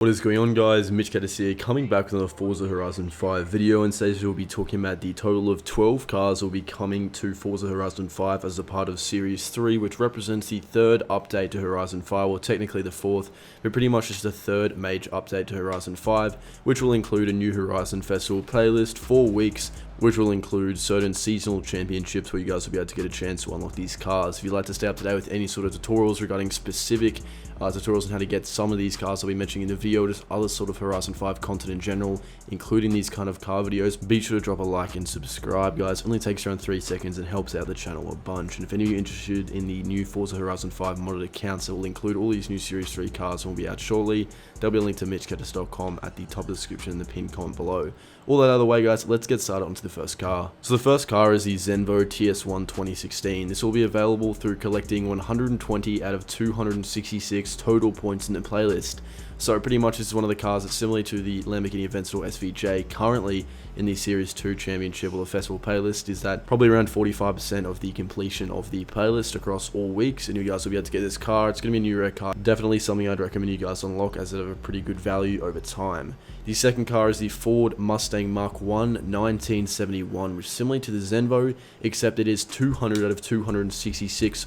What is going on, guys? MitchCactus here, coming back with another Forza Horizon 5 video, and today we'll be talking about the total of 12 cars that will be coming to Forza Horizon 5 as a part of Series 3, which represents the third update to Horizon 5, well technically the fourth, but pretty much just the third major update to Horizon 5, which will include a new Horizon Festival playlist, 4 weeks, which will include certain seasonal championships where you guys will be able to get a chance to unlock these cars. If you'd like to stay up to date with any sort of tutorials regarding specific tutorials on how to get some of these cars I'll be mentioning in the video, just other sort of Horizon 5 content in general, including these kind of car videos, be sure to drop a like and subscribe, guys. It only takes around 3 seconds and helps out the channel a bunch. And if any of you are interested in the new Forza Horizon 5 modded accounts that will include all these new Series 3 cars and will be out shortly, there'll be a link to MitchCactus.com at the top of the description in the pinned comment below. All that out of the way, guys, let's get started onto the first car. So the first car is the Zenvo TS1 2016. This will be available through collecting 120 out of 266 total points in the playlist. So pretty much this is one of the cars that's similar to the Lamborghini Aventador SVJ currently in the Series 2 Championship or the Festival playlist, is that probably around 45% of the completion of the playlist across all weeks, and you guys will be able to get this car. It's going to be a new rare car, definitely something I'd recommend you guys unlock as it have a pretty good value over time. The second car is the Ford Mustang Mach 1 1971, which is similar to the Zenvo, except it is 200 out of 266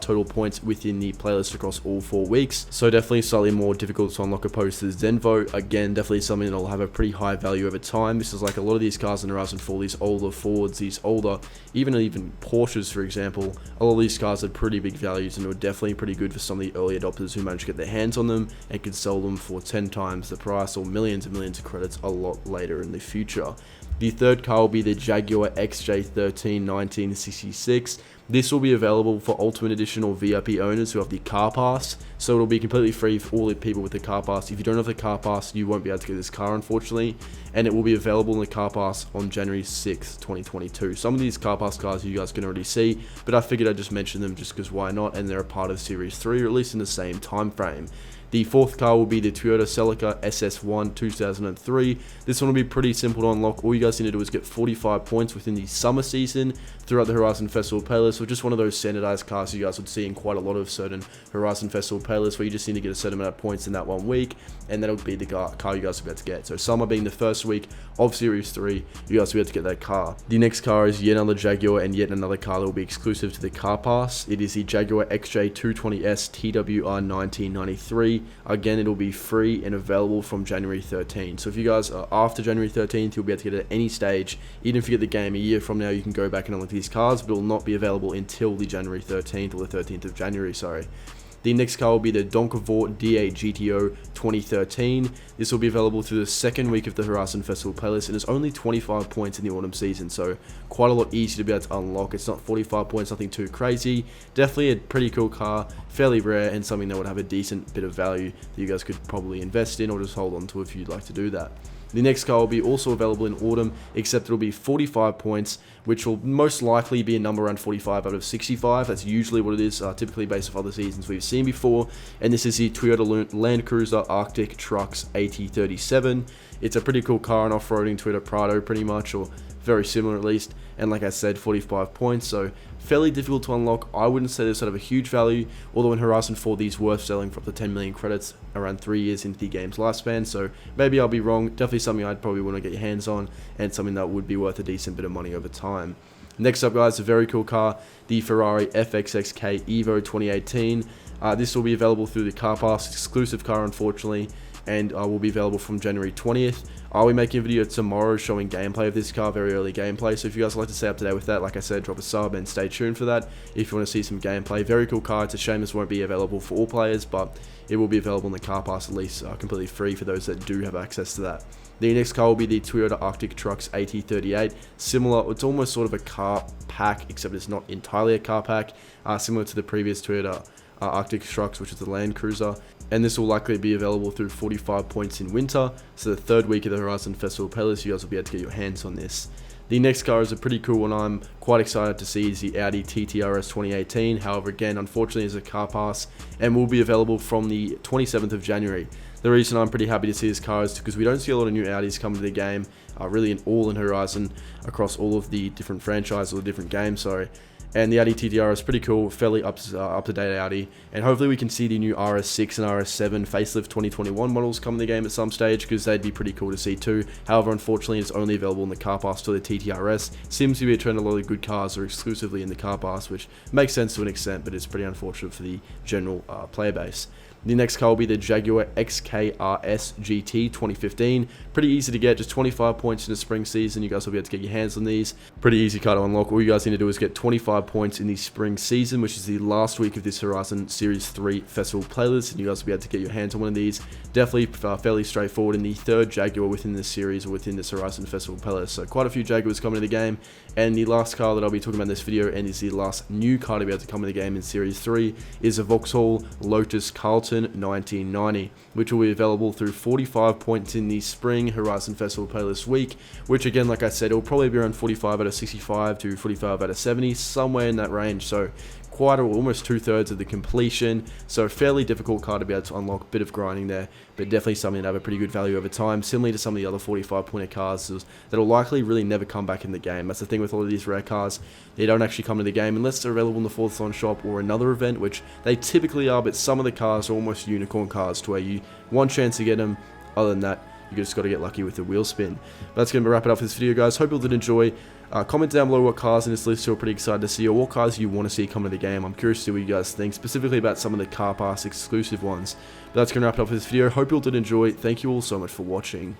total points within the playlist across all 4 weeks, so definitely slightly more difficult to unlock opposed to the Zenvo. Again, definitely something that will have a pretty high value over time. This is like a lot of these cars in Horizon 4, these older Fords, these older, even Porsches for example, a lot of these cars had pretty big values and were definitely pretty good for some of the early adopters who managed to get their hands on them and could sell them for 10 times the price or millions and millions of credits a lot later in the future. The third car will be the Jaguar XJ13 1966. This will be available for Ultimate Edition or VIP owners who have the car pass, so it'll be completely free for all the people with the car pass. If you don't have the car pass, you won't be able to get this car, unfortunately, and it will be available in the car pass on January 6th, 2022. Some of these car pass cars you guys can already see, but I figured I'd just mention them just because why not, and they're a part of Series 3, or at least in the same time frame. The fourth car will be the Toyota Celica SS1 2003. This one will be pretty simple to unlock. All you guys need to do is get 45 points within the summer season throughout the Horizon Festival playlist, or just one of those standardized cars you guys would see in quite a lot of certain Horizon Festival playlists, where you just need to get a certain amount of points in that 1 week, and that'll be the car you guys will be able to get. So summer being the first week of Series 3, you guys will be able to get that car. The next car is yet another Jaguar and yet another car that will be exclusive to the car pass. It is the Jaguar XJ220S Twi 1993. Again, it'll be free and available from January 13th. So if you guys are after January 13th, you'll be able to get it at any stage. Even if you get the game a year from now, you can go back and unlock these cars, but it will not be available until the January 13th or the 13th of January, sorry. The next car will be the Donkavort D8 GTO 2013. This will be available through the second week of the Horizon Festival playlist, and it's only 25 points in the autumn season, so quite a lot easier to be able to unlock. It's not 45 points, nothing too crazy. Definitely a pretty cool car, fairly rare, and something that would have a decent bit of value that you guys could probably invest in or just hold on to if you'd like to do that. The next car will be also available in autumn, except it'll be 45 points, which will most likely be a number around 45 out of 65. That's usually what it is, typically based off other seasons we've seen before. And this is the Toyota Land Cruiser Arctic Trucks AT37. It's a pretty cool car, an off-roading Toyota Prado pretty much, or very similar at least, and like I said, 45 points, so fairly difficult to unlock. I wouldn't say this would have a huge value, although in Horizon 4 these were selling for up to 10 million credits around 3 years into the game's lifespan, so maybe I'll be wrong. Definitely something I'd probably want to get your hands on, and something that would be worth a decent bit of money over time. Next up, guys, a very cool car, the Ferrari XK Evo 2018. This will be available through the car pass, exclusive car unfortunately, and will be available from January 20th. I'll be making a video tomorrow showing gameplay of this car, very early gameplay, so if you guys would like to stay up to date with that, like I said, drop a sub and stay tuned for that if you want to see some gameplay. Very cool car. It's a shame this won't be available for all players, but it will be available in the car pass at least, completely free for those that do have access to that. The next car will be the Toyota Arctic Trucks AT38. Similar, it's almost sort of a car pack, except it's not entirely a car pack, similar to the previous Toyota Arctic Trucks, which is the Land Cruiser, and this will likely be available through 45 points in winter, so the third week of the Horizon Festival playlist, you guys will be able to get your hands on this. The next car is a pretty cool one I'm quite excited to see, is the Audi TDI 2018. However, again, unfortunately, is a car pass and will be available from the 27th of January. The reason I'm pretty happy to see this car is because we don't see a lot of new Audis come to the game, really in Horizon, across all of the different franchises or the different games, sorry. And the Audi TDI is pretty cool, fairly up-to-date Audi. And hopefully we can see the new RS6 and RS7 facelift 2021 models come in the game at some stage, because they'd be pretty cool to see too. However, unfortunately, it's only available in the car pass to the TTRS. Seems to be a trend, a lot of good cars are exclusively in the car pass, which makes sense to an extent, but it's pretty unfortunate for the general player base. The next car will be the Jaguar XKRS GT 2015. Pretty easy to get, just 25 points in the spring season. You guys will be able to get your hands on these. Pretty easy car to unlock. All you guys need to do is get 25 points in the spring season, which is the last week of this Horizon Series 3 Festival playlist, and you guys will be able to get your hands on one of these. Definitely fairly straightforward, in the third Jaguar within this series or within this Horizon Festival playlist. So quite a few Jaguars coming to the game, and the last car that I'll be talking about in this video, and is the last new car to be able to come in the game in Series 3, is a Vauxhall Lotus Carlton 1990, which will be available through 45 points in the spring Horizon Festival playlist week, which again, like I said, it'll probably be around 45 out of 65 to 45 out of 70, somewhere in that range. So quite almost 2/3 of the completion, so fairly difficult car to be able to unlock. Bit of grinding there, but definitely something that have a pretty good value over time, similarly to some of the other 45 pointer cars that'll likely really never come back in the game. That's the thing with all of these rare cars, they don't actually come to the game unless they're available in the Forza shop or another event, which they typically are, but some of the cars are almost unicorn cars to where you one chance to get them. Other than that, you just got to get lucky with the wheel spin. But that's going to wrap it up for this video, guys. Hope you all did enjoy. Comment down below what cars in this list you're pretty excited to see, or what cars you want to see come to the game. I'm curious to see what you guys think, specifically about some of the car pass exclusive ones. But that's going to wrap it up for this video. Hope you all did enjoy. Thank you all so much for watching.